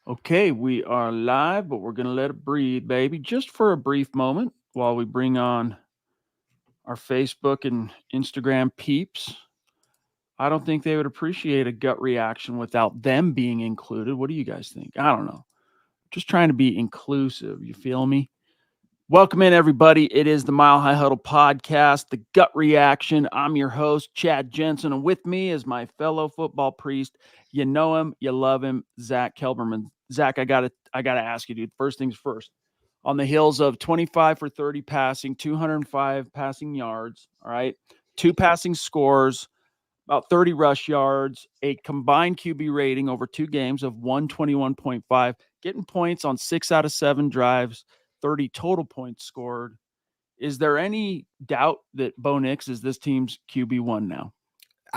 Okay, we are live, but we're going to let it breathe, baby, just for a brief moment while we bring on our Facebook and Instagram peeps. I don't think they would appreciate a gut reaction without them being included. What do you guys think? I don't know. Just trying to be inclusive. You feel me? Welcome in, everybody. It is the Mile High Huddle podcast, the gut reaction. I'm your host, Chad Jensen, and with me is my fellow football priest. You know him, you love him, Zack Kelberman. Zack, I gotta ask you, dude. First things first. On the heels of 25 for 30 passing, 205 passing yards, all right, two passing scores, about 30 rush yards, a combined QB rating over two games of 121.5, getting points on 6 out of 7 drives, 30 total points scored. Is there any doubt that Bo Nix is this team's QB1 now?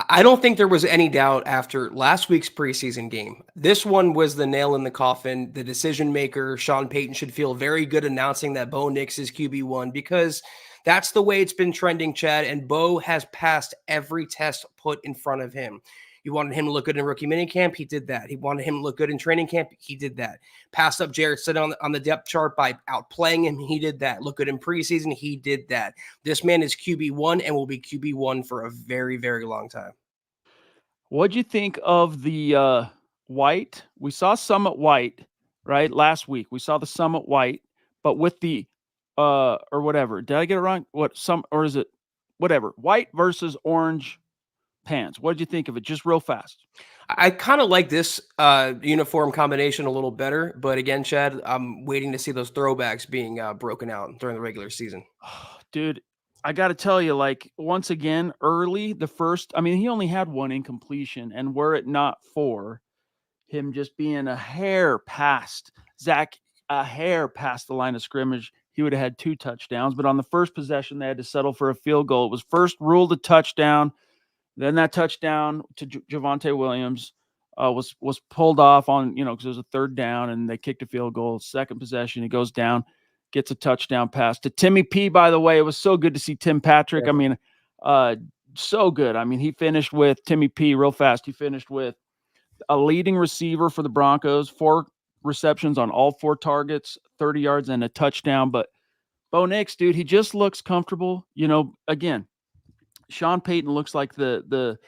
I don't think there was any doubt after last week's preseason game. This one was the nail in the coffin. The decision maker, Sean Payton, should feel very good announcing that Bo Nix is QB1 because that's the way it's been trending, Chad. And Bo has passed every test put in front of him. You wanted him to look good in rookie minicamp, he did that. He wanted him to look good in training camp, he did that. Passed up Jarrett Stidham on the depth chart by outplaying him, he did that. Look good in preseason, he did that. This man is QB1 and will be QB1 for a very, very long time. What'd you think of the white? We saw Summit White, right? Last week. We saw the Summit White, but with the or whatever. Did I get it wrong? What some or is it whatever? White versus orange pants. What did you think of it? Just real fast. I kind of like this uniform combination a little better, but again, Chad, I'm waiting to see those throwbacks being broken out during the regular season. Dude, I got to tell you, like, once again, early, I mean, he only had one incompletion, and were it not for him just being a hair past Zach, a hair past the line of scrimmage, he would have had 2 touchdowns. But on the first possession, they had to settle for a field goal. It was first ruled a touchdown. Then that touchdown to Javonte Williams was pulled off on, because it was a third down and they kicked a field goal. Second possession, he goes down, gets a touchdown pass to Timmy P. By the way, it was so good to see Tim Patrick. Yeah. I mean, so good. I mean, he finished with Timmy P. real fast. He finished with a leading receiver for the Broncos, 4 receptions on all 4 targets, 30 yards and a touchdown. But Bo Nix, dude, he just looks comfortable. Again, Sean Payton looks like the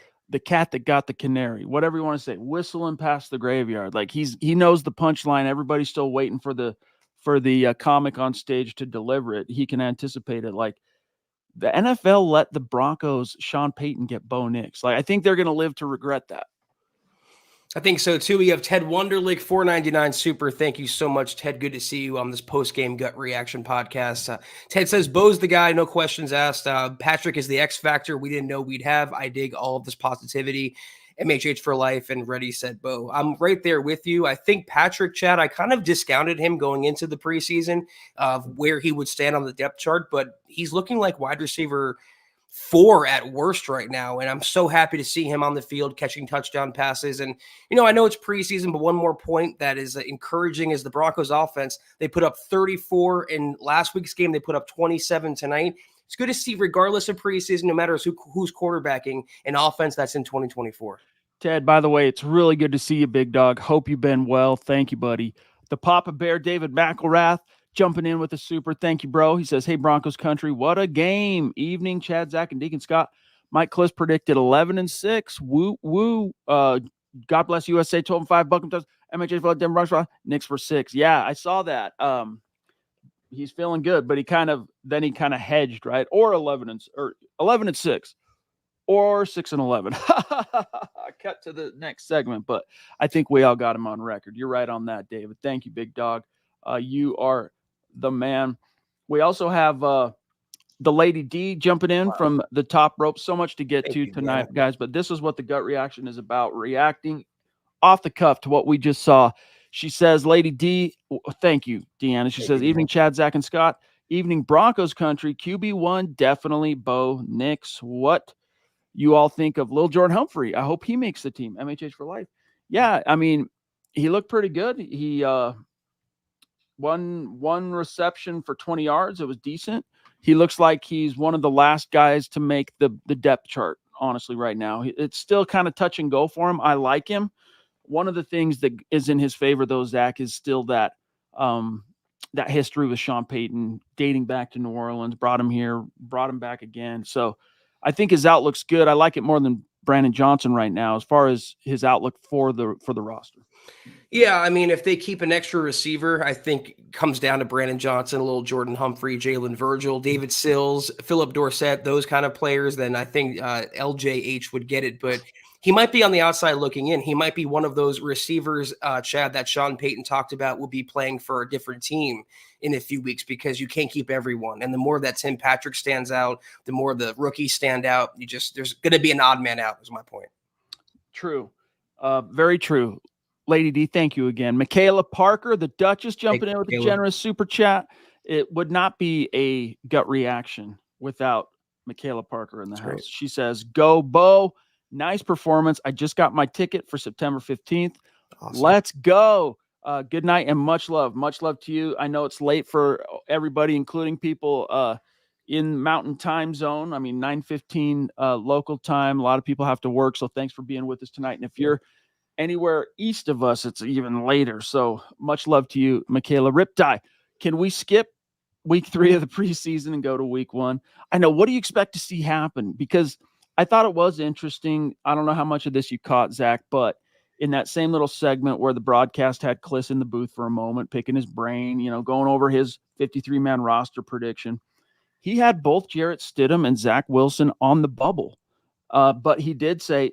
cat that got the canary, whatever you want to say, whistling past the graveyard. Like he knows the punchline. Everybody's still waiting for the comic on stage to deliver it. He can anticipate it. Like the NFL let the Broncos, Sean Payton, get Bo Nix. Like I think they're going to live to regret that. I think so too. We have Ted Wonderlick, $4.99 super. Thank you so much, Ted. Good to see you on this post-game gut reaction podcast. Ted says, Bo's the guy, no questions asked. Patrick is the X factor we didn't know we'd have. I dig all of this positivity. MHH for life, and Ready, said Bo. I'm right there with you. I think Patrick, Chad, I kind of discounted him going into the preseason of where he would stand on the depth chart, but he's looking like wide receiver 4 at worst right now. And I'm so happy to see him on the field catching touchdown passes. And, I know it's preseason, but one more point that is encouraging is the Broncos offense. They put up 34 in last week's game. They put up 27 tonight. It's good to see, regardless of preseason, no matter who's quarterbacking, an offense that's in 2024. Ted, by the way, it's really good to see you, big dog. Hope you've been well. Thank you, buddy. The Papa Bear, David McElrath, jumping in with a super. Thank you, bro. He says, hey, Broncos country, what a game. Evening, Chad, Zach, and Deacon Scott. Mike Klis predicted 11-6. Woo, woo. God bless USA, 12-5. Buckham does. MHH for Denver Broncos. Knicks for 6. Yeah, I saw that. He's feeling good, but he kind of hedged, right? Or 11-6. Or 6-11. Cut to the next segment, but I think we all got him on record. You're right on that, David. Thank you, big dog. You are the man. We also have the Lady D jumping in from the top rope. So much to get to tonight, guys, but this is what the gut reaction is about, reacting off the cuff to what we just saw. She says, Lady D, thank you, Deanna. She says, evening, Chad, Zach, and Scott. Evening, Broncos country. QB1, definitely Bo Nix. What you all think of Lil Jordan Humphrey? I hope he makes the team. MHH for life. Yeah, I mean, he looked pretty good. He one reception for 20 yards. It was decent. He looks like he's one of the last guys to make the depth chart, honestly, right now. It's still kind of touch and go for him. I like him. One of the things that is in his favor, though, Zach, is still that history with Sean Payton dating back to New Orleans, brought him here, brought him back again. So I think his outlook's good. I like it more than Brandon Johnson right now as far as his outlook for the roster. Yeah, I mean, if they keep an extra receiver, I think it comes down to Brandon Johnson, a little Jordan Humphrey, Jalen Virgil, David Sills, Philip Dorsett, those kind of players, then I think LJH would get it. But he might be on the outside looking in. He might be one of those receivers, Chad, that Sean Payton talked about will be playing for a different team in a few weeks because you can't keep everyone. And the more that Tim Patrick stands out, the more the rookies stand out. There's going to be an odd man out, is my point. True. Very true. Lady D, thank you again. Michaela Parker, the Duchess, jumping in with a generous super chat. It would not be a gut reaction without Michaela Parker in the house. Great. She says, "Go Bo. Nice performance. I just got my ticket for September 15th. Awesome. Let's go. Good night and much love. Much love to you. I know it's late for everybody, including people in Mountain Time Zone. I mean, 9:15 local time. A lot of people have to work, so thanks for being with us tonight. And if you're anywhere east of us, it's even later. So much love to you, Michaela. Riptide, can we skip week 3 of the preseason and go to week 1? I know. What do you expect to see happen? Because I thought it was interesting. I don't know how much of this you caught, Zach, but in that same little segment where the broadcast had Klis in the booth for a moment, picking his brain, going over his 53-man roster prediction, he had both Jarrett Stidham and Zach Wilson on the bubble. But he did say,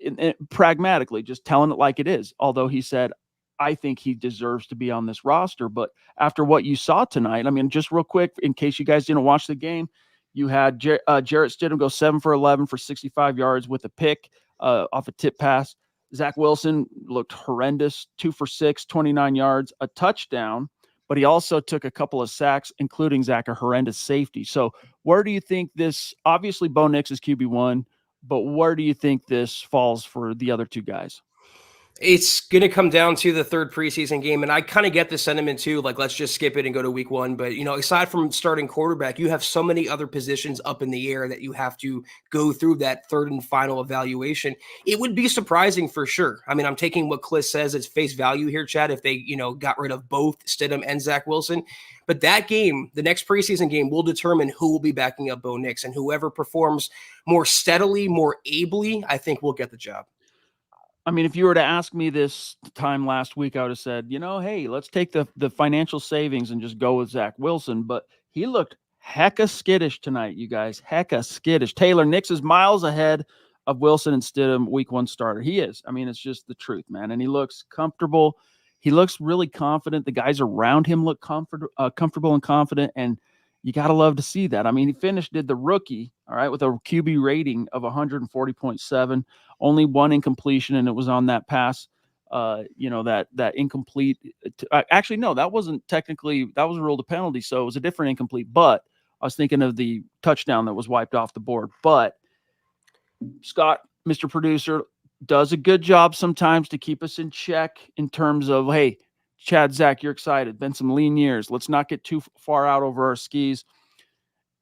pragmatically, just telling it like it is, although he said, I think he deserves to be on this roster. But after what you saw tonight, I mean, just real quick, in case you guys didn't watch the game, you had Jarrett Stidham go 7 for 11 for 65 yards with a pick off a tip pass. Zach Wilson looked horrendous, 2 for 6, 29 yards, a touchdown. But he also took a couple of sacks, including, Zach, a horrendous safety. So where do you think this – obviously, Bo Nix is QB1. But where do you think this falls for the other two guys? It's going to come down to the third preseason game. And I kind of get the sentiment too, like, let's just skip it and go to week 1. But, aside from starting quarterback, you have so many other positions up in the air that you have to go through that third and final evaluation. It would be surprising for sure. I mean, I'm taking what Klis says as face value here, Chad, if they, got rid of both Stidham and Zach Wilson. But that game, the next preseason game, will determine who will be backing up Bo Nix. And whoever performs more steadily, more ably, I think will get the job. I mean, if you were to ask me this time last week, I would have said, hey, let's take the financial savings and just go with Zach Wilson. But he looked hecka skittish tonight, you guys. Hecka skittish. Taylor Nix is miles ahead of Wilson and Stidham, week 1 starter. He is. I mean, it's just the truth, man. And he looks comfortable. He looks really confident. The guys around him look comfortable and confident. And you got to love to see that. I mean, he did the rookie, all right, with a QB rating of 140.7, only 1 incompletion, and it was on that pass, that incomplete. Actually, no, that wasn't technically, that was ruled a penalty, so it was a different incomplete. But I was thinking of the touchdown that was wiped off the board. But Scott, Mr. Producer, does a good job sometimes to keep us in check in terms of, hey, Chad, Zach, you're excited. Been some lean years. Let's not get too far out over our skis.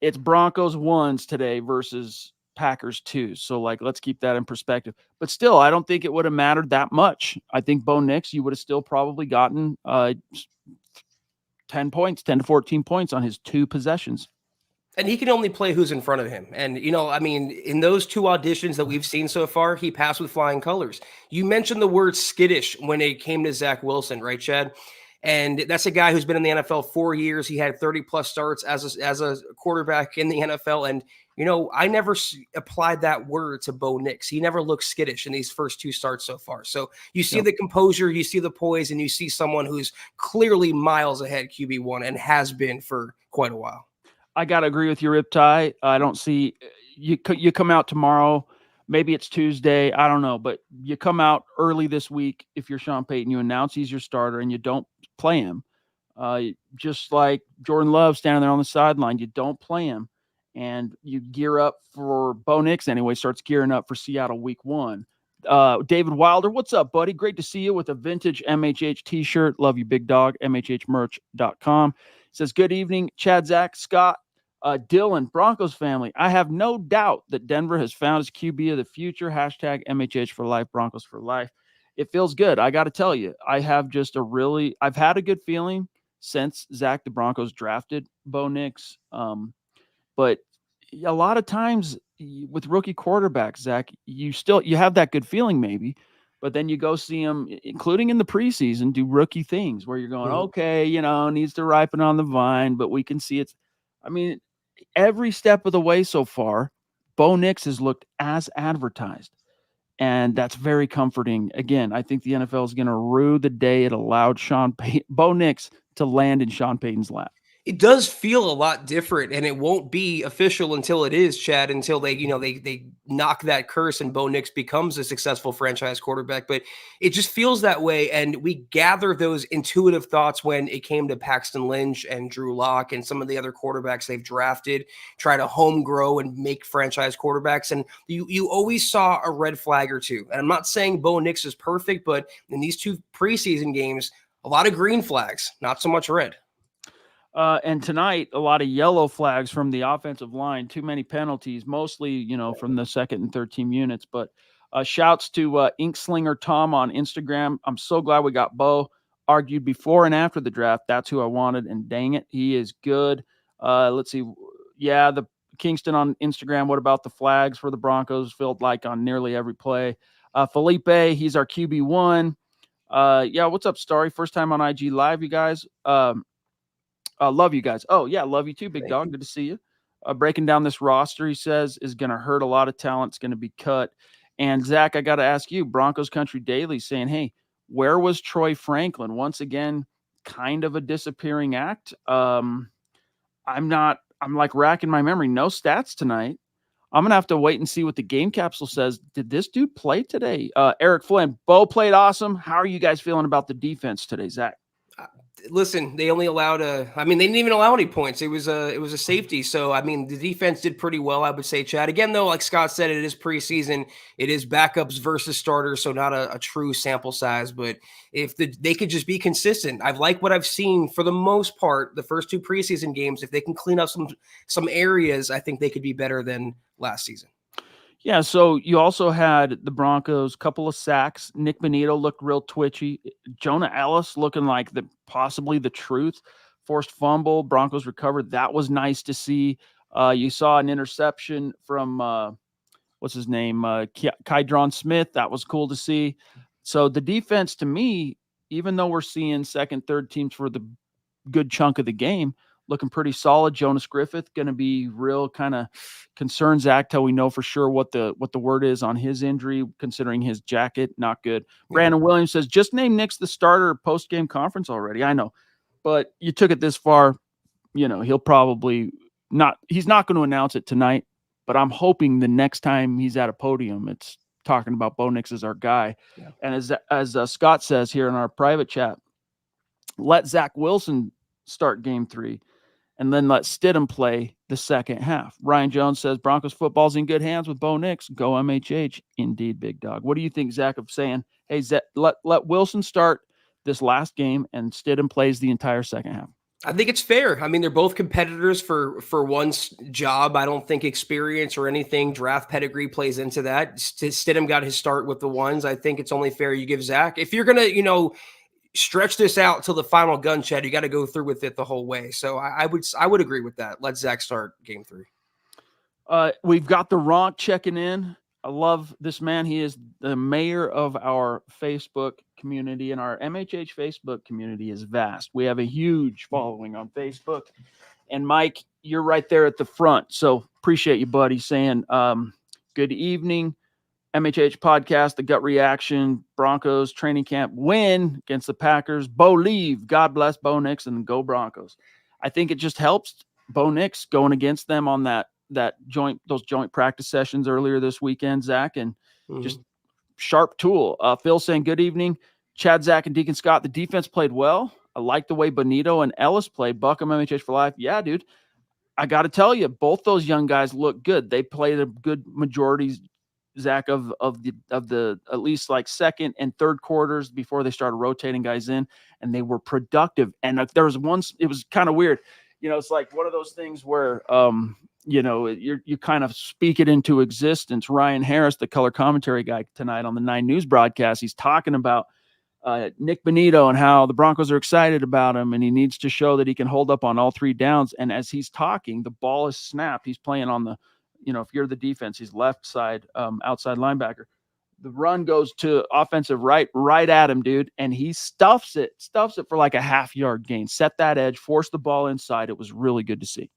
It's Broncos 1s today versus Packers 2s. So, let's keep that in perspective. But still, I don't think it would have mattered that much. I think Bo Nix, you would have still probably gotten 10 to 14 points on his 2 possessions. And he can only play who's in front of him. And, I mean, in those 2 auditions that we've seen so far, he passed with flying colors. You mentioned the word skittish when it came to Zach Wilson, right, Chad? And that's a guy who's been in the NFL 4 years. He had 30-plus starts as a quarterback in the NFL. And, I never applied that word to Bo Nix. He never looked skittish in these first 2 starts so far. So you see the composure, you see the poise, and you see someone who's clearly miles ahead QB1 and has been for quite a while. I got to agree with you, Riptide. I don't see you come out tomorrow. Maybe it's Tuesday. I don't know. But you come out early this week. If you're Sean Payton, you announce he's your starter and you don't play him. Just like Jordan Love standing there on the sideline, you don't play him. And you gear up for Bo Nix anyway, starts gearing up for Seattle week 1. David Wilder, what's up, buddy? Great to see you with a vintage MHH t-shirt. Love you, big dog. MHHmerch.com. Says, good evening, Chad, Zach, Scott, Dylan, Broncos family. I have no doubt that Denver has found his QB of the future. Hashtag MHH for life, Broncos for life. it feels good. I got to tell you, I've had a good feeling since Zach the Broncos drafted Bo Nix. But a lot of times with rookie quarterbacks, Zach, you have that good feeling maybe, but then you go see them, including in the preseason, do rookie things where you're going, Mhm. okay, needs to ripen on the vine, but we can see it's. I mean, every step of the way so far, Bo Nix has looked as advertised. And that's very comforting. Again, I think the NFL is going to rue the day it allowed Bo Nix to land in Sean Payton's lap. It does feel a lot different, and it won't be official until it is, Chad, until they knock that curse and Bo Nix becomes a successful franchise quarterback. But it just feels that way, and we gather those intuitive thoughts when it came to Paxton Lynch and Drew Lock and some of the other quarterbacks they've drafted, try to home grow and make franchise quarterbacks. And you always saw a red flag or two. And I'm not saying Bo Nix is perfect, but in these two preseason games, a lot of green flags, not so much red. And tonight, a lot of yellow flags from the offensive line. Too many penalties, mostly from the second and third team units. But shouts to Inkslinger Tom on Instagram. I'm so glad we got Bo. Argued before and after the draft. That's who I wanted, and dang it, he is good. Let's see. Yeah, the Kingston on Instagram. What about the flags for the Broncos? Felt like on nearly every play. Felipe, he's our QB1. Yeah, what's up, Starry? First time on IG Live, you guys. Love you guys. Oh, yeah, love you too, big dog. Good to see you. Breaking down this roster, he says, is going to hurt a lot of talent. It's going to be cut. And Zach, I got to ask you, Broncos Country Daily saying, hey, where was Troy Franklin? Once again, kind of a disappearing act. I'm like racking my memory. No stats tonight. I'm going to have to wait and see what the game capsule says. Did this dude play today? Eric Flynn, Bo played awesome. How are you guys feeling about the defense today, Zach? Listen, they only allowed they didn't even allow any points. It was a safety. So, I mean, the defense did pretty well, I would say, Chad. Again, though, like Scott said, it is preseason. It is backups versus starters, so not a true sample size. But if they could just be consistent, I've liked what I've seen for the most part, the first two preseason games. If they can clean up some areas, I think they could be better than last season. Yeah, so you also had the Broncos, couple of sacks. Nik Bonitto looked real twitchy. Jonah Elliss looking like possibly the truth. Forced fumble, Broncos recovered. That was nice to see. You saw an interception from what's his name, Kydron Smith. That was cool to see. So the defense, to me, even though we're seeing second, third teams for the good chunk of the game, looking pretty solid. Jonas Griffith going to be real kind of concerned, Zach, till we know for sure what the word is on his injury, considering his jacket. Not good. Brandon Williams says, just name Nick's the starter post-game conference already. I know, but you took it this far. He'll probably not. He's not going to announce it tonight, but I'm hoping the next time he's at a podium, it's talking about Bo Nix as our guy. Yeah. And as Scott says here in our private chat, let Zach Wilson start game 3. And then let Stidham play the second half. Ryan Jones says Broncos football's in good hands with Bo Nix. Go MHH. Indeed, big dog. What do you think, Zach, of saying, hey, Zach, let Wilson start this last game and Stidham plays the entire second half? I think it's fair. I mean, they're both competitors for one's job. I don't think experience or anything, draft pedigree plays into that. Stidham got his start with the ones. I think it's only fair you give Zach. If you're going to, stretch this out till the final gun, Chad, you got to go through with it the whole way. So I would agree with that. Let Zach start game 3. We've got the Ronk checking in. I love this man. He is the mayor of our Facebook community, and our MHH Facebook community is vast. We have a huge following on Facebook. And Mike, you're right there at the front. So appreciate you, buddy, saying good evening. MHH podcast, the gut reaction, Broncos training camp win against the Packers. Bo leave. God bless Bo Nix and go Broncos. I think it just helps Bo Nix going against them on those joint practice sessions earlier this weekend, Zach, and just sharp tool. Phil saying good evening. Chad, Zach, and Deacon Scott. The defense played well. I like the way Bonitto and Ellis played. Buckham MHH for life. Yeah, dude. I got to tell you, both those young guys look good. They played a good majority, Zach, of the at least like second and third quarters before they started rotating guys in, and they were productive. And there was once, it was kind of weird. It's like one of those things where you kind of speak it into existence. Ryan Harris, the color commentary guy tonight on the 9 News broadcast, he's talking about Nik Bonitto and how the Broncos are excited about him, and he needs to show that he can hold up on all 3 downs. And as he's talking, the ball is snapped. He's playing on the, if you're the defense, he's left side, outside linebacker. The run goes to offensive right at him, dude, and he stuffs it for like a half-yard gain. Set that edge, forced the ball inside. It was really good to see.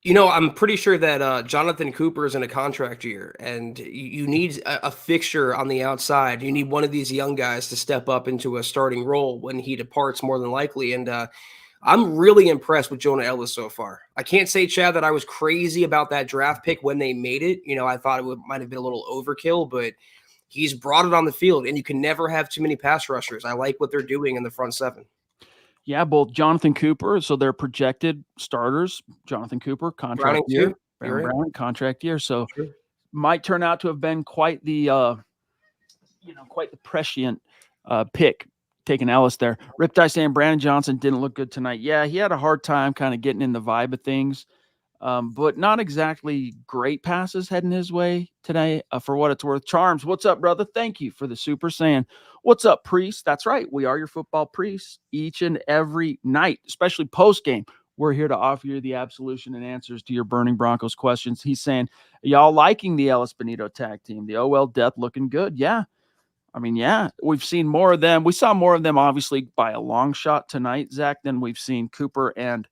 I'm pretty sure that Jonathan Cooper is in a contract year, and you need a fixture on the outside. You need one of these young guys to step up into a starting role when he departs, more than likely. And I'm really impressed with Jonah Elliss so far. I can't say, Chad, that I was crazy about that draft pick when they made it. I thought might have been a little overkill, but he's brought it on the field, and you can never have too many pass rushers. I like what they're doing in the front 7. Yeah, both Jonathan Cooper, so they're projected starters. Jonathan Cooper, contract year. Browning, contract year. So might turn out to have been quite the prescient pick, taking Elliss there. Riptide saying Brandon Johnson didn't look good tonight. Yeah, he had a hard time kind of getting in the vibe of things, but not exactly great passes heading his way today, for what it's worth. Charms, what's up, brother? Thank you for the super saying, what's up, priest? That's right. We are your football priests each and every night, especially post-game. We're here to offer you the absolution and answers to your burning Broncos questions. He's saying, y'all liking the Elliss Bonitto tag team? The OL Death looking good. Yeah. I mean, yeah, we've seen more of them. We saw more of them, obviously, by a long shot tonight, Zach, than we've seen Cooper and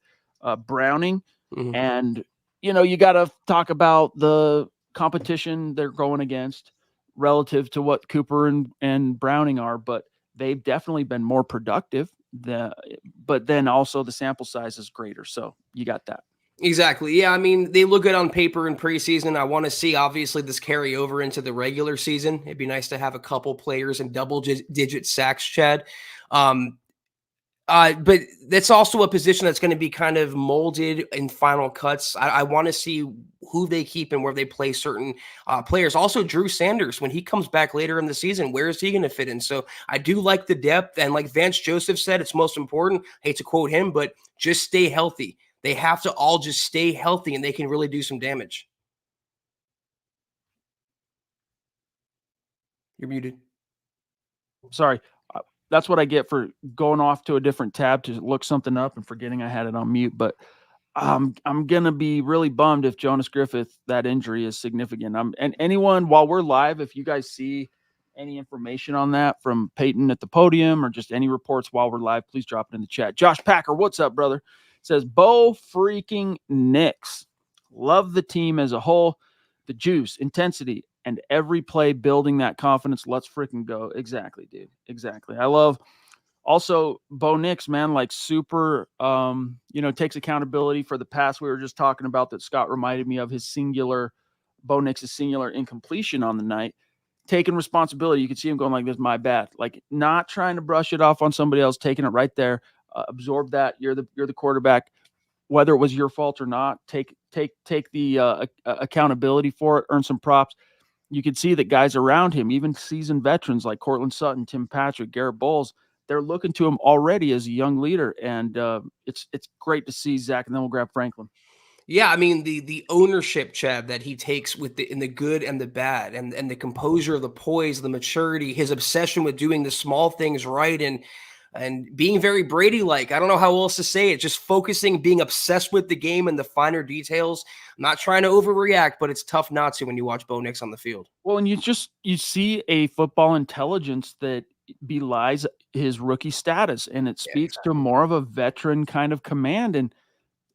Browning. Mm-hmm. And, you got to talk about the competition they're going against relative to what Cooper and Browning are, but they've definitely been more productive. But then also the sample size is greater. So you got that. Exactly. Yeah, I mean, they look good on paper in preseason. I want to see, obviously, this carry over into the regular season. It'd be nice to have a couple players in double-digit sacks, Chad. But that's also a position that's going to be kind of molded in final cuts. I want to see who they keep and where they play certain players. Also, Drew Sanders, when he comes back later in the season, where is he going to fit in? So I do like the depth. And like Vance Joseph said, it's most important. I hate to quote him, but just stay healthy. They have to all just stay healthy, and they can really do some damage. You're muted. Sorry. That's what I get for going off to a different tab to look something up and forgetting I had it on mute. But I'm going to be really bummed if Jonas Griffith, that injury is significant. And anyone, while we're live, if you guys see any information on that from Peyton at the podium or just any reports while we're live, please drop it in the chat. Josh Packer, what's up, brother? Says Bo freaking Nix. Love the team as a whole. The juice, intensity, and every play building that confidence. Let's freaking go. Exactly, dude. Exactly. I love also Bo Nix, man, like super, takes accountability for the pass we were just talking about that Scott reminded me of, Bo Nix's singular incompletion on the night. Taking responsibility. You can see him going like this, my bad. Like not trying to brush it off on somebody else, taking it right there. Absorb that. You're the quarterback, whether it was your fault or not. Take the accountability for it. Earn some props. You can see that guys around him, even seasoned veterans like Cortland Sutton, Tim Patrick, Garrett Bowles, they're looking to him already as a young leader, and it's great to see, Zach. And then we'll grab Franklin. Yeah, I mean the ownership, Chad, that he takes in the good and the bad, and the composure, the poise, the maturity, his obsession with doing the small things right, and being very Brady-like. I don't know how else to say it. Just focusing, being obsessed with the game and the finer details. I'm not trying to overreact, but it's tough not to when you watch Bo Nix on the field. Well, and you see a football intelligence that belies his rookie status, and it speaks to more of a veteran kind of command. And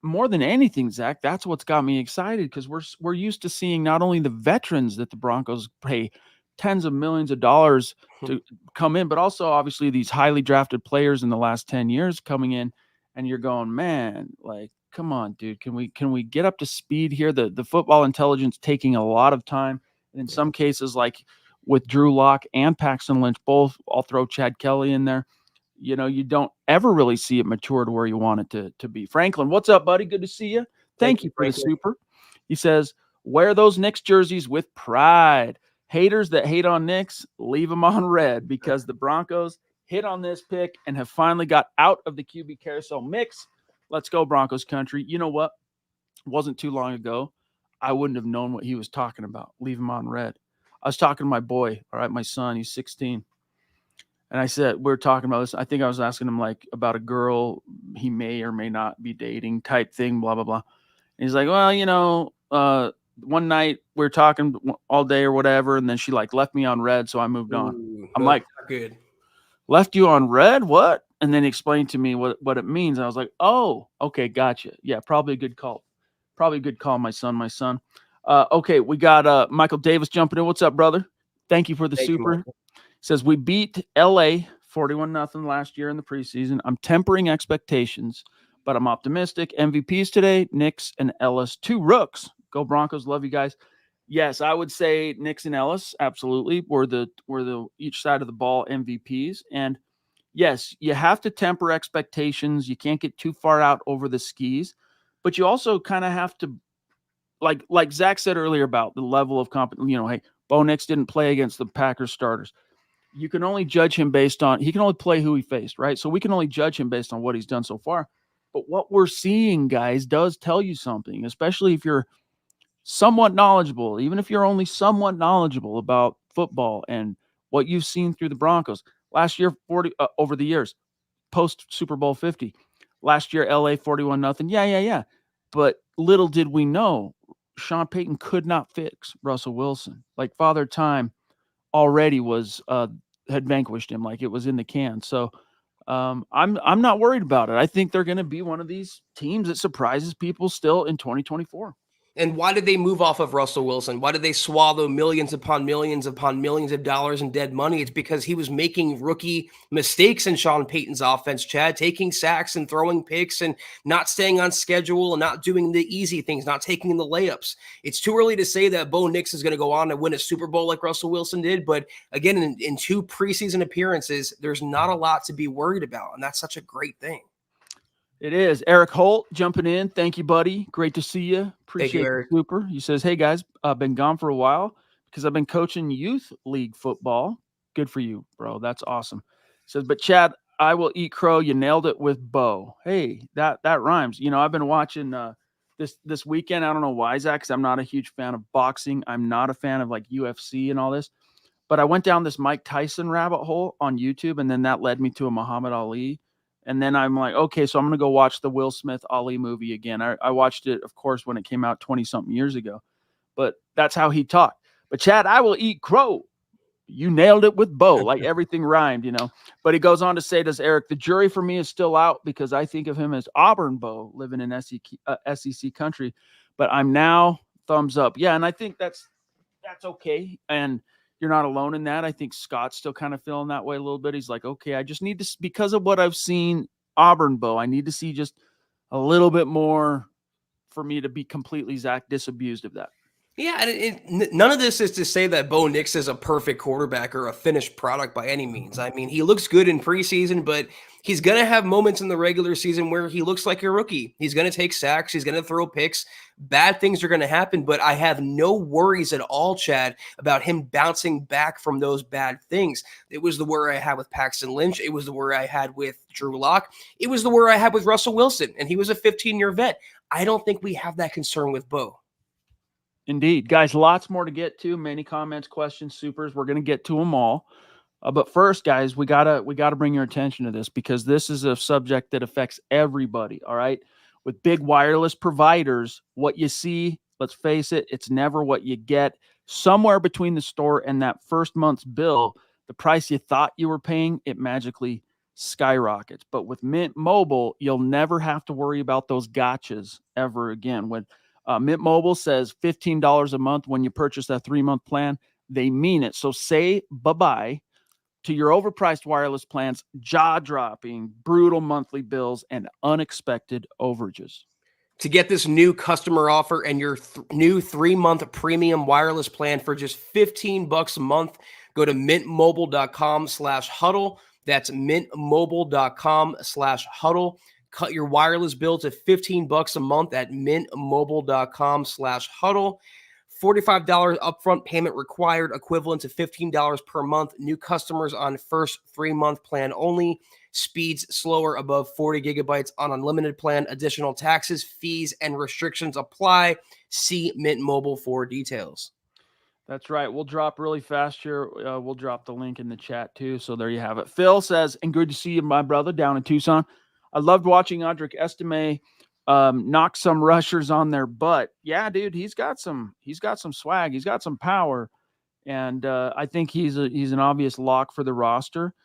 more than anything, Zach, that's what's got me excited, because we're used to seeing not only the veterans that the Broncos pay tens of millions of dollars to come in, but also obviously these highly drafted players in the last 10 years coming in, and you're going, man, like, come on, dude, can we get up to speed here? The football intelligence taking a lot of time, and in some cases, like with Drew Lock and Paxton Lynch, both, I'll throw Chad Kelly in there. You don't ever really see it mature to where you want it to be. Franklin, what's up, buddy? Good to see you. Thank you for the super. He says, wear those Knicks jerseys with pride. Haters that hate on Knicks, leave them on red, because the Broncos hit on this pick and have finally got out of the QB carousel mix. Let's go, Broncos country. You know what? wasn't too long ago, I wouldn't have known what he was talking about. Leave him on red. I was talking to my boy, all right, my son, he's 16. And I said, we are talking about this. I think I was asking him like about a girl he may or may not be dating type thing, blah, blah, blah. And he's like, well, one night we were talking all day or whatever. And then she like left me on red. So I moved on. I'm like, good. Left you on red? What? And then he explained to me what it means. I was like, oh, okay, gotcha. Yeah, probably a good call. Probably a good call, my son. Okay, we got Michael Davis jumping in. What's up, brother? Thank you for the super. Says we beat LA 41-0 last year in the preseason. I'm tempering expectations, but I'm optimistic. MVPs today, Nix and Ellis, 2 rooks. Go Broncos. Love you guys. Yes, I would say Nix and Ellis absolutely were the each side of the ball MVPs. And yes, you have to temper expectations. You can't get too far out over the skis, but you also kind of have to, like Zach said earlier about the level of competence. Hey, Bo Nix didn't play against the Packers starters. You can only judge him based on, he can only play who he faced, right? So we can only judge him based on what he's done so far. But what we're seeing, guys, does tell you something, especially if you're somewhat knowledgeable, even if you're only somewhat knowledgeable about football and what you've seen through the Broncos. Last year, over the years, post Super Bowl 50. Last year, LA 41-0. Yeah. But little did we know, Sean Payton could not fix Russell Wilson. Like Father Time already had vanquished him, like it was in the can. So I'm not worried about it. I think they're going to be one of these teams that surprises people still in 2024. And why did they move off of Russell Wilson? Why did they swallow millions upon millions of dollars in dead money? It's because he was making rookie mistakes in Sean Payton's offense, Chad, taking sacks and throwing picks and not staying on schedule and not doing the easy things, not taking the layups. It's too early to say that Bo Nix is going to go on and win a Super Bowl like Russell Wilson did. But again, in 2 preseason appearances, there's not a lot to be worried about. And that's such a great thing. It is. Eric Holt jumping in. Thank you, buddy. Great to see you. Appreciate you, the super. He says, hey, guys, I've been gone for a while because I've been coaching youth league football. Good for you, bro. That's awesome. He says, but Chad, I will eat crow. You nailed it with Bo. Hey, that rhymes. I've been watching this weekend. I don't know why, Zach, because I'm not a huge fan of boxing. I'm not a fan of like UFC and all this. But I went down this Mike Tyson rabbit hole on YouTube, and then that led me to a Muhammad Ali. And then I'm like, okay, so I'm going to go watch the Will Smith Ali movie again. I watched it, of course, when it came out 20-something years ago. But that's how he talked. But Chad, I will eat crow. You nailed it with Bo. Like everything rhymed, But he goes on to say, does Eric, the jury for me is still out because I think of him as Auburn Bo living in SEC country. But I'm now thumbs up. Yeah, and I think that's okay. And you're not alone in that. I think Scott's still kind of feeling that way a little bit. He's like, okay, I just need to, because of what I've seen Auburn Bo, I need to see just a little bit more for me to be completely, Zach, disabused of that. Yeah, and none of this is to say that Bo Nix is a perfect quarterback or a finished product by any means. I mean, he looks good in preseason, but he's going to have moments in the regular season where he looks like a rookie. He's going to take sacks. He's going to throw picks. Bad things are going to happen, but I have no worries at all, Chad, about him bouncing back from those bad things. It was the worry I had with Paxton Lynch. It was the worry I had with Drew Lock. It was the worry I had with Russell Wilson, and he was a 15-year vet. I don't think we have that concern with Bo. Indeed. Guys, lots more to get to. Many comments, questions, supers. We're going to get to them all. But first, guys, we gotta bring your attention to this because this is a subject that affects everybody, all right? With big wireless providers, what you see, let's face it, it's never what you get. Somewhere between the store and that first month's bill, the price you thought you were paying, it magically skyrockets. But with Mint Mobile, you'll never have to worry about those gotchas ever again. When Mint Mobile says $15 a month when you purchase that 3-month plan, they mean it. So say bye-bye to your overpriced wireless plans, jaw-dropping, brutal monthly bills, and unexpected overages. To get this new customer offer and your new 3-month premium wireless plan for just $15 a month, go to mintmobile.com/huddle. That's mintmobile.com/huddle. Cut your wireless bill to $15 a month at mintmobile.com/huddle. $45 upfront payment required, equivalent to $15 per month. New customers on first 3-month plan only. Speeds slower above 40 gigabytes on unlimited plan. Additional taxes, fees, and restrictions apply. See Mint Mobile for details. That's right. We'll drop really fast here. We'll drop the link in the chat too. So there you have it. Phil says, and good to see you, my brother, down in Tucson. I loved watching Audric Estime knock some rushers on their butt. Yeah, dude, he's got some swag. He's got some power. And I think he's an obvious lock for the roster.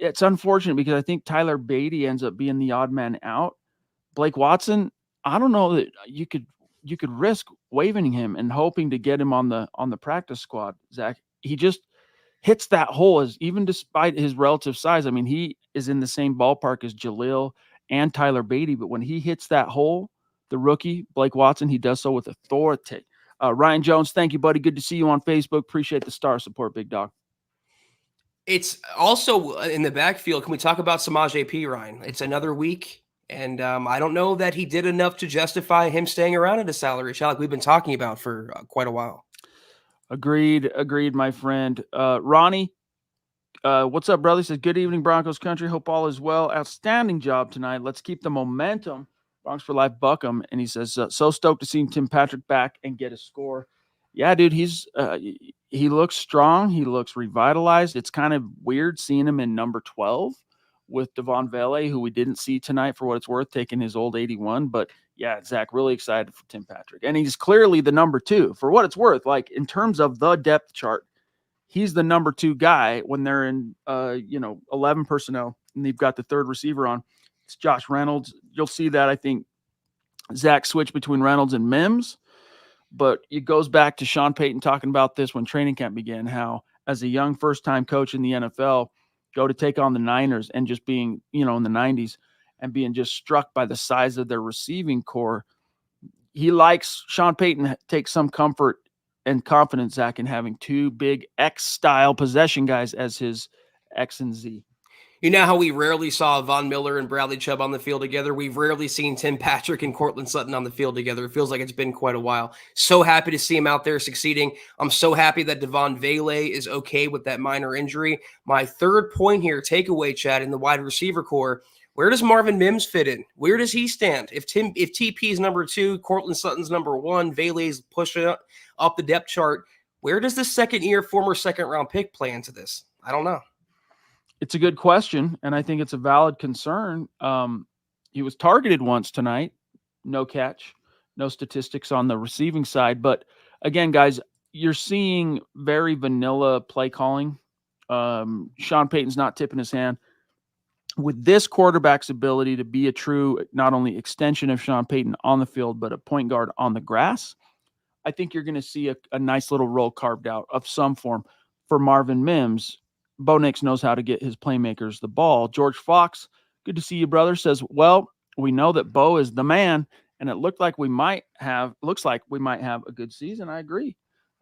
It's unfortunate because I think Tyler Beatty ends up being the odd man out. Blake Watson, I don't know that you could risk waiving him and hoping to get him on the practice squad. Zach, he just hits that hole as even despite his relative size. I mean, he is in the same ballpark as Jalil and Tyler Beatty, but when he hits that hole, the rookie Blake Watson, he does so with authority. Ryan Jones, thank you, buddy. Good to see you on Facebook. Appreciate the star support, big dog. It's also in the backfield. Can we talk about Samaj AP, Ryan? It's another week, and I don't know that he did enough to justify him staying around at a salary shot like we've been talking about for quite a while. Agreed, my friend. Ronnie, what's up, brother? He says, good evening, Broncos country. Hope all is well. Outstanding job tonight. Let's keep the momentum. Bronx for life, Buckham. And he says, so stoked to see Tim Patrick back and get a score. Yeah, dude, he looks strong. He looks revitalized. It's kind of weird seeing him in number 12 with Devon Vele, who we didn't see tonight for what it's worth, taking his old 81. But yeah, Zach, really excited for Tim Patrick. And he's clearly the number 2 for what it's worth. Like in terms of the depth chart, he's the number 2 guy when they're in, 11 personnel and they've got the third receiver on. It's Josh Reynolds. You'll see that, I think, Zach switch between Reynolds and Mims. But it goes back to Sean Payton talking about this when training camp began, how as a young first-time coach in the NFL, go to take on the Niners and just being, in the 90s and being just struck by the size of their receiving core. Sean Payton takes some comfort and confidence, Zach, in having 2 big X-style possession guys as his X and Z. You know how we rarely saw Von Miller and Bradley Chubb on the field together? We've rarely seen Tim Patrick and Courtland Sutton on the field together. It feels like it's been quite a while. So happy to see him out there succeeding. I'm so happy that Devon Vele is okay with that minor injury. My third point here, takeaway, Chad, in the wide receiver core, where does Marvin Mims fit in? Where does he stand? If TP is number 2, Courtland Sutton's number 1, Vele's pushing up the depth chart, where does the second-year former second-round pick play into this? I don't know. It's a good question, and I think it's a valid concern. He was targeted once tonight, no catch, no statistics on the receiving side. But again, guys, you're seeing very vanilla play calling. Sean Payton's not tipping his hand. With this quarterback's ability to be a true, not only extension of Sean Payton on the field, but a point guard on the grass, I think you're going to see a nice little role carved out of some form for Marvin Mims. Bo Nix knows how to get his playmakers the ball. George Fox, good to see you, brother, says, well, we know that Bo is the man, and it looks like we might have a good season. I agree.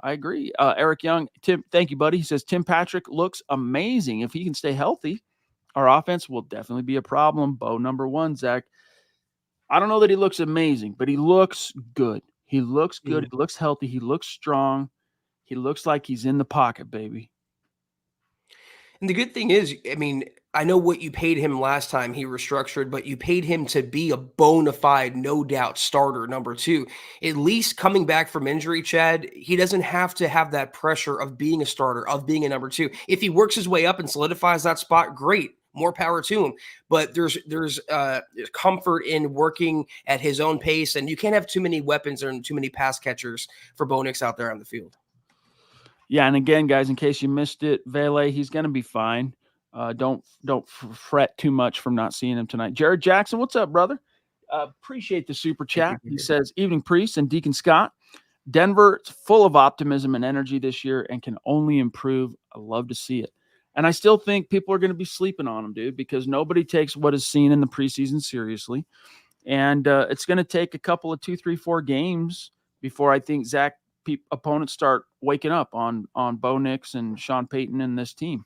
Eric Young, Tim, thank you, buddy. He says, Tim Patrick looks amazing. If he can stay healthy, our offense will definitely be a problem. Bo number 1, Zach. I don't know that he looks amazing, but he looks good. He looks good. He looks healthy. He looks strong. He looks like he's in the pocket, baby. And the good thing is, I mean, I know what you paid him last time he restructured, but you paid him to be a bona fide, no doubt starter, number 2. At least coming back from injury, Chad, he doesn't have to have that pressure of being a starter, of being a number 2. If he works his way up and solidifies that spot, great. More power to him. But there's comfort in working at his own pace, and you can't have too many weapons and too many pass catchers for Bo Nix out there on the field. Yeah, and again, guys, in case you missed it, Vele, he's going to be fine. Don't fret too much from not seeing him tonight. Jared Jackson, what's up, brother? Appreciate the super chat. He says, evening, Priest and Deacon Scott. Denver is full of optimism and energy this year and can only improve. I love to see it. And I still think people are going to be sleeping on him, dude, because nobody takes what is seen in the preseason seriously. And it's going to take a couple of 2, 3, 4 games before I think opponents start waking up on Bo Nix and Sean Payton and this team.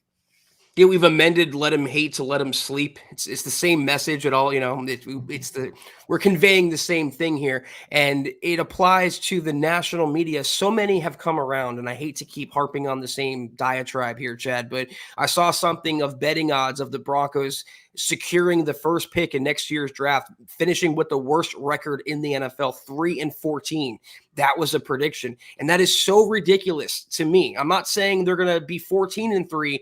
Yeah, we've amended "let him hate" to "let him sleep." It's the same message at all. We're conveying the same thing here, and it applies to the national media. So many have come around, and I hate to keep harping on the same diatribe here, Chad, but I saw something of betting odds of the Broncos securing the first pick in next year's draft, finishing with the worst record in the NFL, 3-14. That was a prediction, and that is so ridiculous to me. I'm not saying they're going to be 14-3.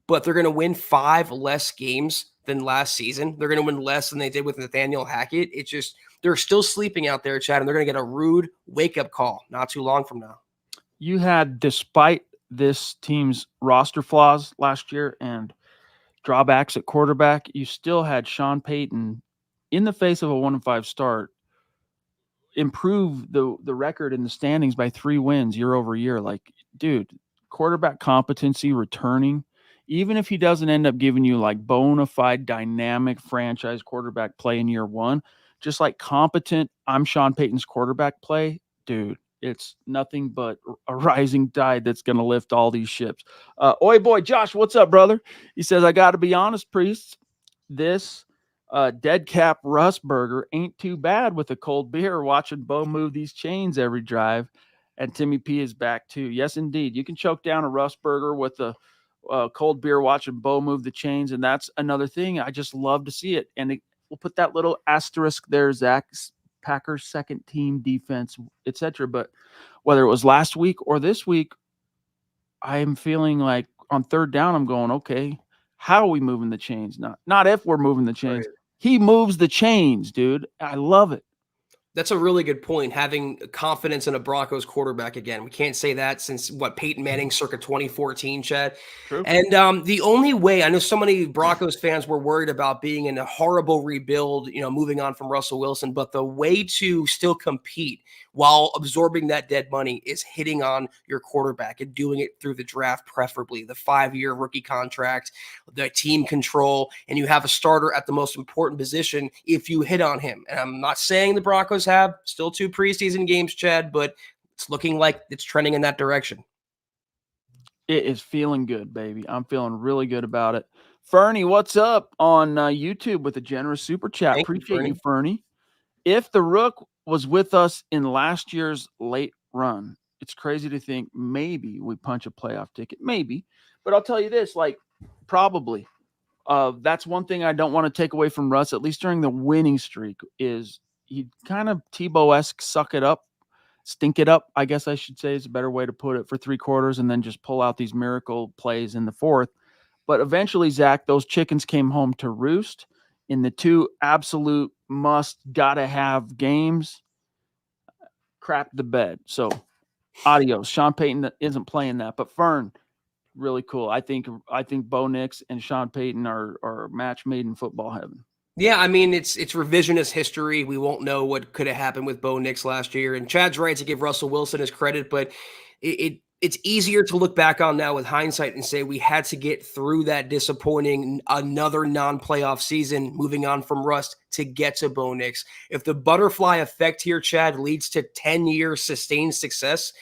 But they're going to win 5 less games than last season. They're going to win less than they did with Nathaniel Hackett. It's just they're still sleeping out there, Chad, and they're going to get a rude wake-up call not too long from now. You had, despite this team's roster flaws last year and drawbacks at quarterback, you still had Sean Payton, in the face of a 1-5 start, improve the record in the standings by 3 wins year over year. Like, dude, quarterback competency, returning, even if he doesn't end up giving you like bona fide dynamic franchise quarterback play in year one, just like competent, I'm Sean Payton's quarterback play, dude, it's nothing but a rising tide that's going to lift all these ships. Oi boy, Josh, what's up, brother? He says, I got to be honest, priests, this dead cap Russ burger ain't too bad with a cold beer, watching Bo move these chains every drive. And Timmy P is back too. Yes, indeed. You can choke down a Russ burger with a cold beer, watching Bo move the chains. And that's another thing. I just love to see it. And we'll put that little asterisk there, Zach's Packers second team defense, etc. But whether it was last week or this week, I'm feeling like on third down, I'm going, okay, how are we moving the chains? Not if we're moving the chains. Right. He moves the chains, dude. I love it. That's a really good point, having confidence in a Broncos quarterback again. We can't say that since, Peyton Manning circa 2014, Chad. True. And the only way, I know so many Broncos fans were worried about being in a horrible rebuild, moving on from Russell Wilson, but the way to still compete while absorbing that dead money is hitting on your quarterback and doing it through the draft, preferably the 5-year rookie contract, the team control, and you have a starter at the most important position if you hit on him. And I'm not saying the Broncos have still 2 preseason games, Chad, but it's looking like it's trending in that direction. It is feeling good, baby. I'm feeling really good about it. Fernie, what's up on YouTube with a generous super chat? Appreciate you, Fernie. If the Rook was with us in last year's late run, it's crazy to think maybe we punch a playoff ticket. Maybe. But I'll tell you this, like, probably. That's one thing I don't want to take away from Russ, at least during the winning streak, is he kind of Tebow-esque suck it up, stink it up, I guess I should say is a better way to put it, for 3 quarters and then just pull out these miracle plays in the fourth. But eventually, Zach, those chickens came home to roost in the 2 absolute gotta have games. Crap the bed. So adios. Sean Payton isn't playing that, but Fern, really cool. I think Bo Nix and Sean Payton are match made in football heaven. Yeah, I mean, it's revisionist history. We won't know what could have happened with Bo Nix last year. And Chad's right to give Russell Wilson his credit, but it's easier to look back on now with hindsight and say we had to get through that disappointing another non-playoff season, moving on from Russ to get to Bo Nix. If the butterfly effect here, Chad, leads to 10-year sustained success,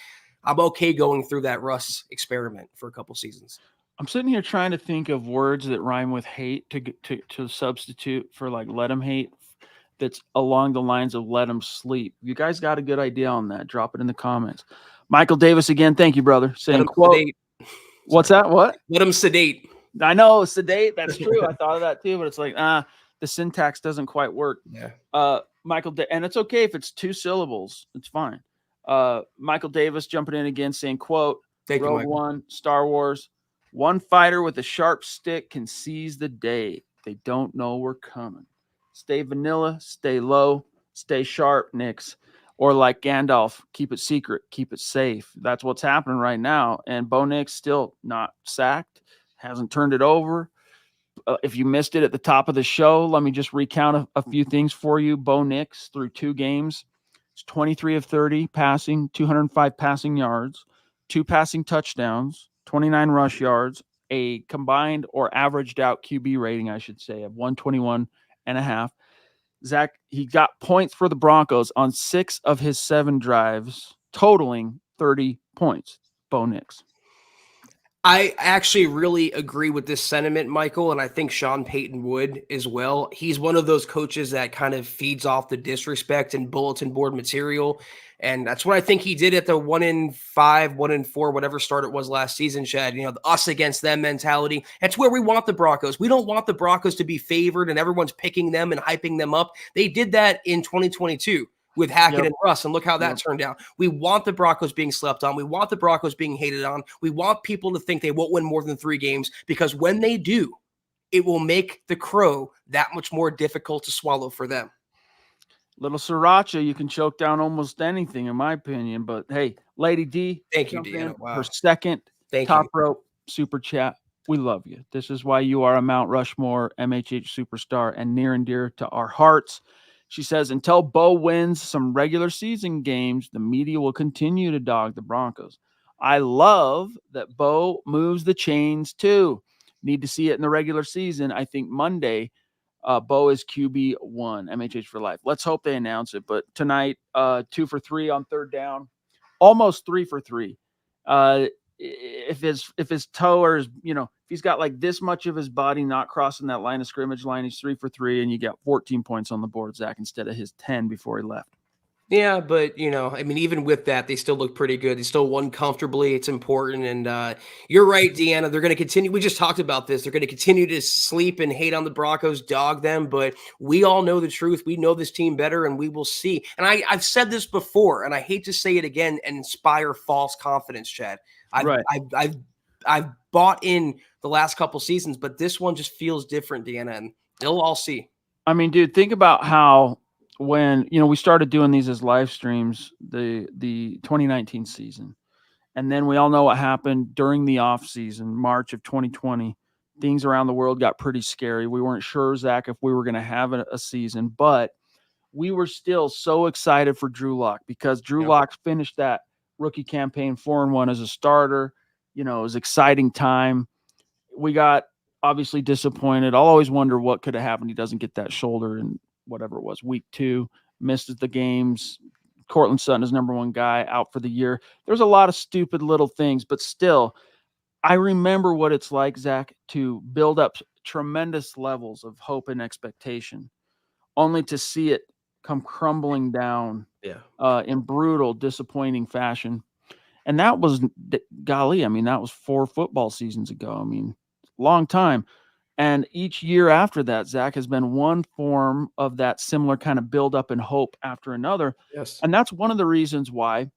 I'm okay going through that Russ experiment for a couple seasons. I'm sitting here trying to think of words that rhyme with hate to substitute for like let him hate, that's along the lines of let him sleep. You guys got a good idea on that? Drop it in the comments. Michael Davis again, thank you, brother. Saying quote. What's that? What? Let him sedate. I know, sedate. That's true. I thought of that too, but it's like the syntax doesn't quite work. Yeah. Michael, and it's okay if it's 2 syllables. It's fine. Michael Davis jumping in again, saying quote. Thank Rogue you, One, Star Wars. One fighter with a sharp stick can seize the day. They don't know we're coming. Stay vanilla, stay low, stay sharp, Knicks. Or like Gandalf, keep it secret, keep it safe. That's what's happening right now. And Bo Nix still not sacked, hasn't turned it over. If you missed it at the top of the show, let me just recount a few things for you. Bo Nix through 2 games. It's 23 of 30 passing, 205 passing yards, 2 passing touchdowns, 29 rush yards, a combined or averaged out QB rating, I should say, of 121.5. Zach, he got points for the Broncos on 6 of his 7 drives, totaling 30 points. Bo Nix. I actually really agree with this sentiment, Michael, and I think Sean Payton would as well. He's one of those coaches that kind of feeds off the disrespect and bulletin board material. And that's what I think he did at the 1-5, 1-4, whatever start it was last season, Chad. You know, the us against them mentality. That's where we want the Broncos. We don't want the Broncos to be favored and everyone's picking them and hyping them up. They did that in 2022 with Hackett and Russ, and look how that turned out. We want the Broncos being slept on. We want the Broncos being hated on. We want people to think they won't win more than 3 games, because when they do, it will make the crow that much more difficult to swallow for them. Little sriracha, you can choke down almost anything, in my opinion. But hey, Lady D, thank you, Deanna. Wow. Her second top rope super chat. We love you. This is why you are a Mount Rushmore MHH superstar and near and dear to our hearts. She says, until Bo wins some regular season games, the media will continue to dog the Broncos. I love that Bo moves the chains too. Need to see it in the regular season. I think Monday, Bo is QB1, MHH for life. Let's hope they announce it. But tonight, 2 for 3 on third down, almost 3 for 3. If his toe or his, if he's got like this much of his body not crossing that line of scrimmage line, he's 3 for 3, and you get 14 points on the board, Zach, instead of his 10 before he left. Yeah, but, I mean, even with that, they still look pretty good. They still won comfortably. It's important. And you're right, Deanna. They're going to continue. We just talked about this. They're going to continue to sleep and hate on the Broncos, dog them. But we all know the truth. We know this team better, and we will see. And I've said this before, and I hate to say it again and inspire false confidence, Chad. I've bought in the last couple seasons, but this one just feels different, Deanna, and they'll all see. I mean, dude, think about how when we started doing these as live streams, the 2019 season, and then we all know what happened during the off season, March of 2020. Things around the world got pretty scary. We weren't sure, Zach, if we were going to have a season, but we were still so excited for Drew Lock, because Drew Lock finished that rookie campaign 4-1 as a starter. It was exciting time. We got obviously disappointed. I'll always wonder what could have happened. He doesn't get that shoulder in whatever it was, week 2, misses the games. Cortland Sutton is number 1 guy out for the year. There's a lot of stupid little things, but still, I remember what it's like, Zach, to build up tremendous levels of hope and expectation, only to see it come crumbling down in brutal, disappointing fashion. And that was, golly, I mean, that was 4 football seasons ago. I mean, long time. And each year after that, Zach, has been one form of that similar kind of build up and hope after another. Yes. And that's one of the reasons why,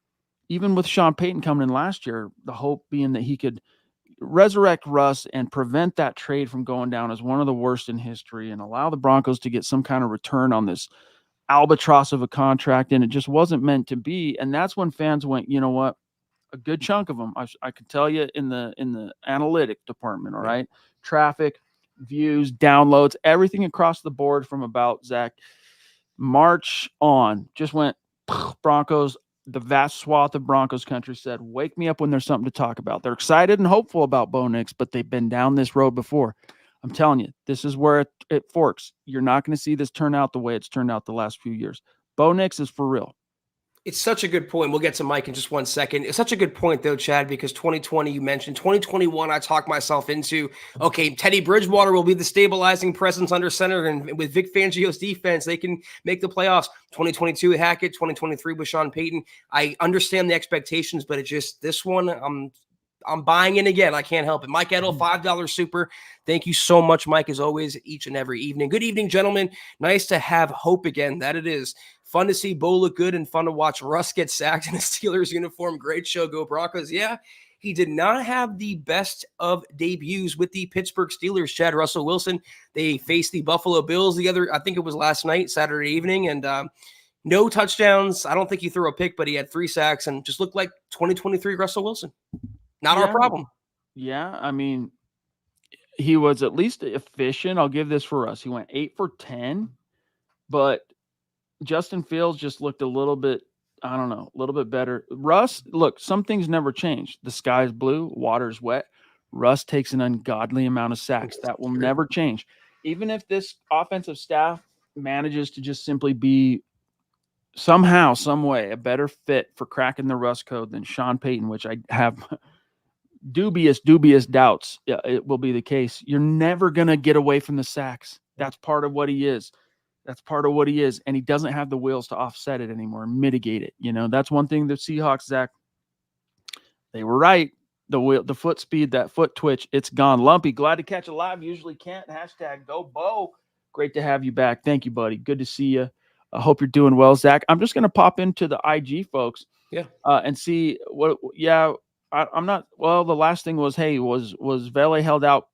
even with Sean Payton coming in last year, the hope being that he could resurrect Russ and prevent that trade from going down as one of the worst in history and allow the Broncos to get some kind of return on this albatross of a contract. And it just wasn't meant to be. And that's when fans went, you know what? A good chunk of them, I could tell you, in the analytic department, all right? Traffic, views, downloads, everything across the board from about, Zach, March on, just went Broncos. The vast swath of Broncos country said, wake me up when there's something to talk about. They're excited and hopeful about Bo Nix, but they've been down this road before. I'm telling you, this is where it forks. You're not going to see this turn out the way it's turned out the last few years. Bo Nix is for real. It's such a good point. We'll get to Mike in just 1 second. It's such a good point, though, Chad, because 2020, you mentioned 2021, I talked myself into, okay, Teddy Bridgewater will be the stabilizing presence under center, and with Vic Fangio's defense, they can make the playoffs. 2022 Hackett, 2023 with Sean Payton. I understand the expectations, but it just, this one, I'm buying in again. I can't help it. Mike Edel, $5 super. Thank you so much, Mike, as always, each and every evening. Good evening, gentlemen. Nice to have hope again. That it is. Fun to see Bo look good and fun to watch Russ get sacked in a Steelers uniform. Great show. Go Broncos. Yeah, he did not have the best of debuts with the Pittsburgh Steelers. Chad, Russell Wilson, they faced the Buffalo Bills the other, I think it was last night, Saturday evening, and no touchdowns. I don't think he threw a pick, but he had 3 sacks and just looked like 2023 Russell Wilson. Not our problem. Yeah, I mean, he was at least efficient. I'll give this for us. He went 8 for 10, but Justin Fields just looked a little bit, I don't know, a little bit better. Russ, look, some things never change. The sky's blue, water's wet. Russ takes an ungodly amount of sacks. That will never change. Even if this offensive staff manages to just simply be somehow, some way, a better fit for cracking the Russ code than Sean Payton, which I have dubious doubts it will be the case. You're never going to get away from the sacks. That's part of what he is. And he doesn't have the wheels to offset it anymore, mitigate it. That's one thing the Seahawks, Zach, they were right. The foot speed, that foot twitch, it's gone. Lumpy, glad to catch a live. Usually can't. Hashtag go Bo. Great to have you back. Thank you, buddy. Good to see you. I hope you're doing well, Zach. I'm just going to pop into the IG folks. Yeah. And see what, I'm not, well, the last thing was, hey, was Vele held out?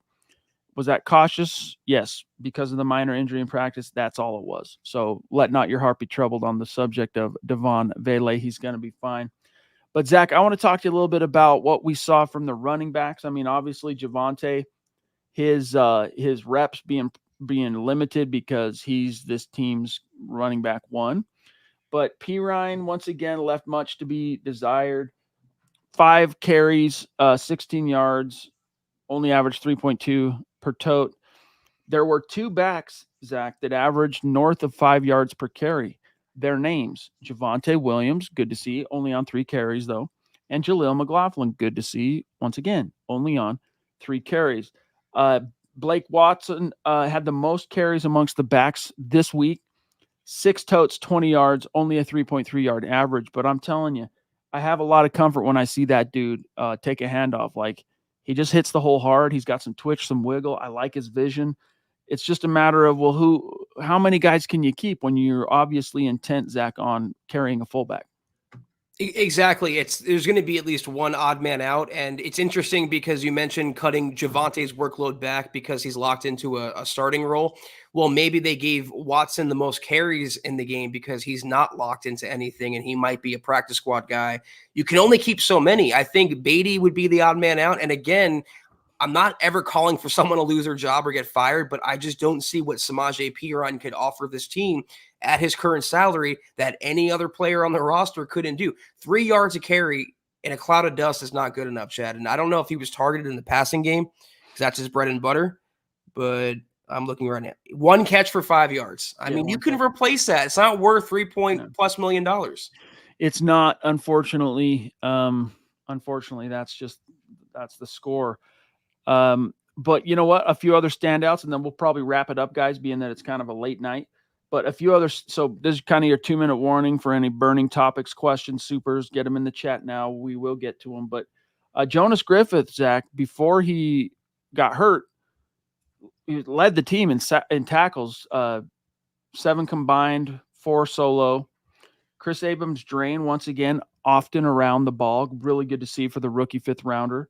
Was that cautious? Yes, because of the minor injury in practice. That's all it was. So let not your heart be troubled on the subject of Devon Vele. He's going to be fine. But Zach, I want to talk to you a little bit about what we saw from the running backs. I mean, obviously Javonte, his reps being limited because he's this team's running back one. But Pirine once again left much to be desired. 5 carries, 16 yards, only averaged 3.2 per tote. There were 2 backs, Zach, that averaged north of 5 yards per carry. Their names: Javonte Williams, good to see, only on 3 carries though, and Jaleel McLaughlin, good to see, once again, only on 3 carries. Blake Watson had the most carries amongst the backs this week. 6 totes, 20 yards, only a 3.3 yard average. But I'm telling you, I have a lot of comfort when I see that dude take a handoff. Like, he just hits the hole hard. He's got some twitch, some wiggle. I like his vision. It's just a matter of, well, how many guys can you keep when you're obviously intent, Zach, on carrying a fullback? Exactly. There's going to be at least one odd man out. And it's interesting because you mentioned cutting Javonte's workload back because he's locked into a starting role. Well, maybe they gave Watson the most carries in the game because he's not locked into anything and he might be a practice squad guy. You can only keep so many. I think Beatty would be the odd man out. And again, I'm not ever calling for someone to lose their job or get fired, but I just don't see what Samaje Perine could offer this team at his current salary that any other player on the roster couldn't do. 3 yards a carry in a cloud of dust is not good enough, Chad. And I don't know if he was targeted in the passing game because that's his bread and butter, but I'm looking right now. 1 catch for 5 yards. I mean, you can replace that. It's not worth $3+ million. It's not, unfortunately. Unfortunately, that's the score. But you know what? A few other standouts, and then we'll probably wrap it up, guys, being that it's kind of a late night. But a few others. So this is kind of your 2-minute warning for any burning topics, questions, supers. Get them in the chat now. We will get to them. But Jonas Griffith, Zach, before he got hurt, he led the team in tackles. 7 combined, 4 solo. Chris Abrams drain once again, often around the ball. Really good to see for the rookie 5th rounder.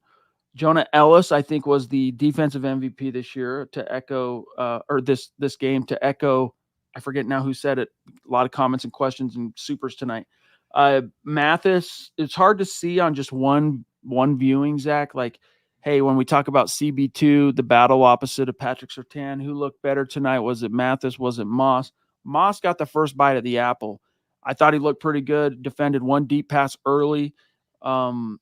Jonah Elliss, I think, was the defensive MVP this year to echo, or this game to echo. I forget now who said it. A lot of comments and questions and supers tonight. Mathis, it's hard to see on just one viewing, Zach. Like, hey, when we talk about CB2, the battle opposite of Patrick Surtain, who looked better tonight? Was it Mathis? Was it Moss? Moss got the first bite of the apple. I thought he looked pretty good. Defended 1 deep pass early. But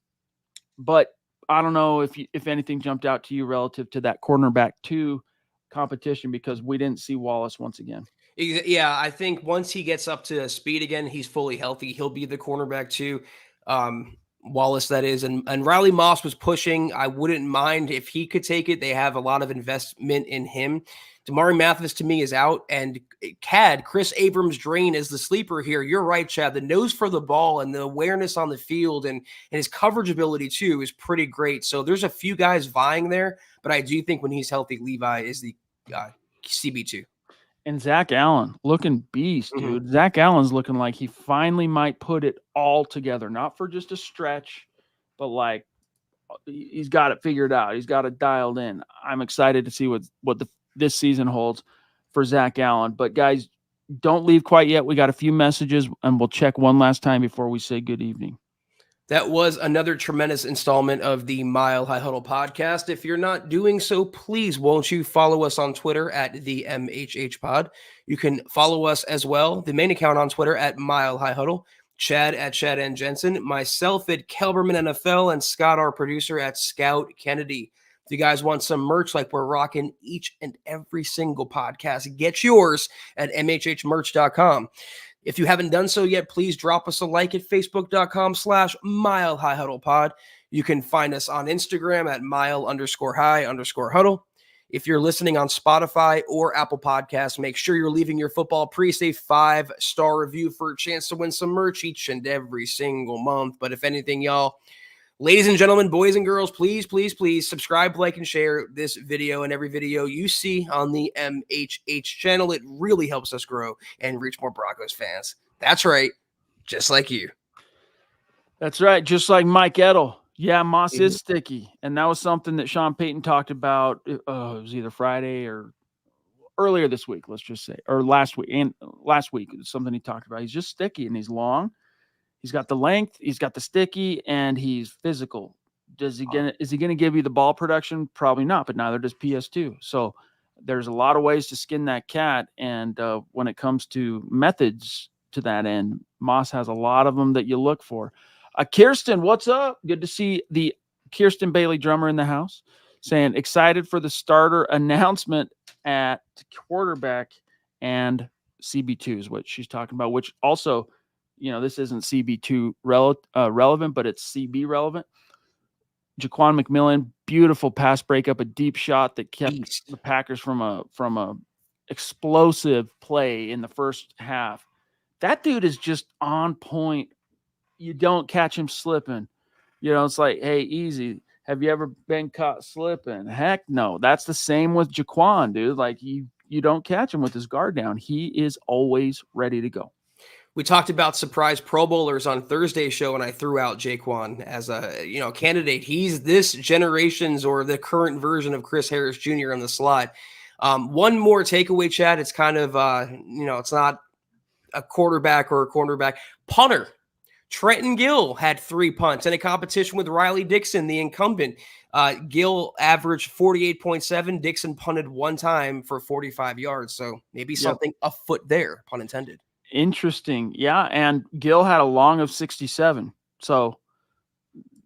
I don't know if anything jumped out to you relative to that cornerback 2 competition, because we didn't see Wallace once again. Yeah, I think once he gets up to speed again, he's fully healthy. He'll be the cornerback 2. Wallace, that is. And Riley Moss was pushing. I wouldn't mind if he could take it. They have a lot of investment in him. Damari Mathis, to me, is out. And Chris Abrams Drain is the sleeper here. You're right, Chad. The nose for the ball and the awareness on the field and his coverage ability, too, is pretty great. So there's a few guys vying there. But I do think when he's healthy, Levi is the CB2. And Zach Allen, looking beast, dude. Mm-hmm. Zach Allen's looking like he finally might put it all together. Not for just a stretch, but like he's got it figured out. He's got it dialed in. I'm excited to see what this season holds for Zach Allen. But guys, don't leave quite yet. We got a few messages, and we'll check one last time before we say good evening. That was another tremendous installment of the Mile High Huddle podcast. If you're not doing so, please won't you follow us on Twitter at the MHH Pod. You can follow us as well, the main account on Twitter at Mile High Huddle, Chad at Chad and Jensen, myself at Kelberman NFL, and Scott, our producer, at Scout Kennedy. If you guys want some merch like we're rocking each and every single podcast, get yours at mhhmerch.com. If you haven't done so yet, please drop us a like at facebook.com/Mile High Huddle Pod. You can find us on Instagram at mile_high_huddle. If you're listening on Spotify or Apple Podcasts, make sure you're leaving your football priest a 5-star review for a chance to win some merch each and every single month. But if anything, y'all, ladies and gentlemen, boys and girls, please, please, please subscribe, like, and share this video and every video you see on the MHH channel. It really helps us grow and reach more Broncos fans. That's right, just like you. That's right, just like Mike Edel. Yeah, Moss is sticky, and that was something that Sean Payton talked about. It was either Friday or earlier this week, let's just say, or last week. And last week, it's something he talked about. He's just sticky, and he's long. He's got the length, he's got the sticky, and he's physical. Is he gonna give you the ball production? Probably not, but neither does PS2. So there's a lot of ways to skin that cat, and when it comes to methods to that end, Moss has a lot of them that you look for. Kirsten, what's up? Good to see the Kirsten Bailey drummer in the house, saying excited for the starter announcement at quarterback and CB2 is what she's talking about, which also, this isn't CB2 relevant, but it's CB relevant. Jaquan McMillan, beautiful pass breakup, a deep shot that kept the Packers from a explosive play in the first half. That dude is just on point. You don't catch him slipping. It's like, hey, easy. Have you ever been caught slipping? Heck no. That's the same with Jaquan, dude. Like, you don't catch him with his guard down. He is always ready to go. We talked about surprise Pro Bowlers on Thursday's show, and I threw out Jaquan as a candidate. He's this generation's or the current version of Chris Harris Jr. on the slot. One more takeaway, Chad. It's kind of it's not a quarterback or a cornerback. Punter. Trenton Gill had 3 punts in a competition with Riley Dixon, the incumbent. Gill averaged 48.7. Dixon punted 1 time for 45 yards. So maybe something afoot there, pun intended. Interesting. Yeah. And Gill had a long of 67. So,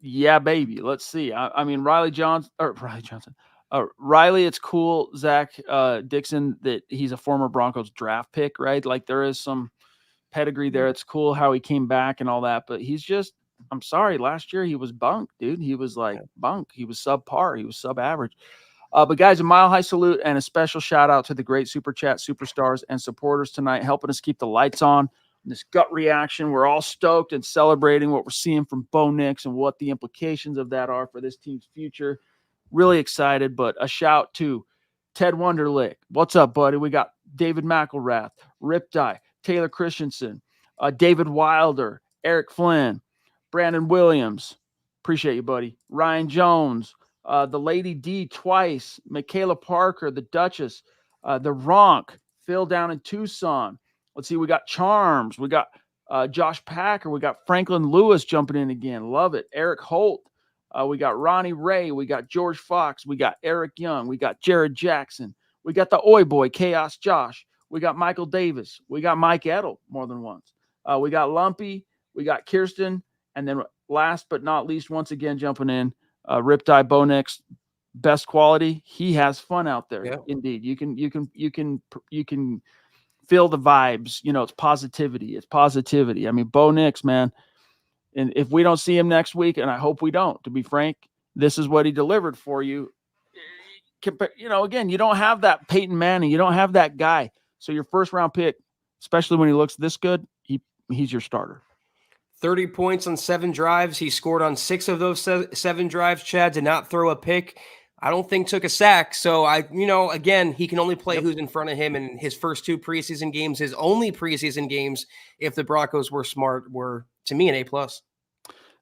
yeah, baby. Let's see. I mean, Riley, it's cool, Zach Dixon, that he's a former Broncos draft pick, right? Like, there is some pedigree there. It's cool how he came back and all that, but he's just, I'm sorry, last year he was bunk, dude. He was like bunk. He was subpar. He was sub-average. But guys, a mile high salute and a special shout out to the great Super Chat superstars and supporters tonight, helping us keep the lights on. This gut reaction, we're all stoked and celebrating what we're seeing from Bo Nix and what the implications of that are for this team's future. Really excited, but a shout to Ted Wunderlich. What's up, buddy? We got David McElrath, Riptide, Taylor Christensen, David Wilder, Eric Flynn, Brandon Williams. Appreciate you, buddy. Ryan Jones, the Lady D twice, Michaela Parker, the Duchess, the Ronk, Phil down in Tucson. Let's see, we got Charms. We got Josh Packer. We got Franklin Lewis jumping in again. Love it. Eric Holt. We got Ronnie Ray. We got George Fox. We got Eric Young. We got Jared Jackson. We got the Oi Boy, Chaos Josh. We got Michael Davis. We got Mike Edel more than once. We got Lumpy. We got Kirsten. And then last but not least, once again, jumping in, Riptide Bo Nix, best quality. He has fun out there. Yeah. Indeed. You can feel the vibes. It's positivity. It's positivity. I mean, Bo Nix, man. And if we don't see him next week, and I hope we don't, to be frank, this is what he delivered for you. Again, you don't have that Peyton Manning. You don't have that guy. So your first round pick, especially when he looks this good, he's your starter. 30 points on 7 drives. He scored on 6 of those 7 drives, Chad. Did not throw a pick. I don't think took a sack. So again, he can only play who's in front of him. And his first 2 preseason games, his only preseason games, if the Broncos were smart, were, to me, an A+.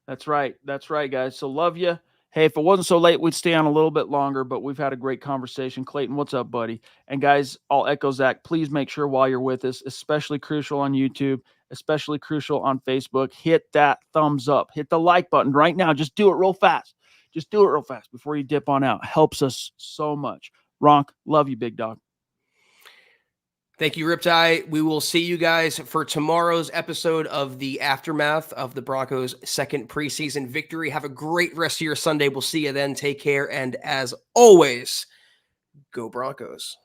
That's right. That's right, guys. So love you. Hey, if it wasn't so late, we'd stay on a little bit longer, but we've had a great conversation. Clayton, what's up, buddy? And guys, I'll echo Zach. Please make sure while you're with us, especially crucial on YouTube, especially crucial on Facebook, hit that thumbs up. Hit the like button right now. Just do it real fast. Just do it real fast before you dip on out. Helps us so much. Ronk, love you, big dog. Thank you, Riptide. We will see you guys for tomorrow's episode of the aftermath of the Broncos' second preseason victory. Have a great rest of your Sunday. We'll see you then. Take care. And as always, go Broncos.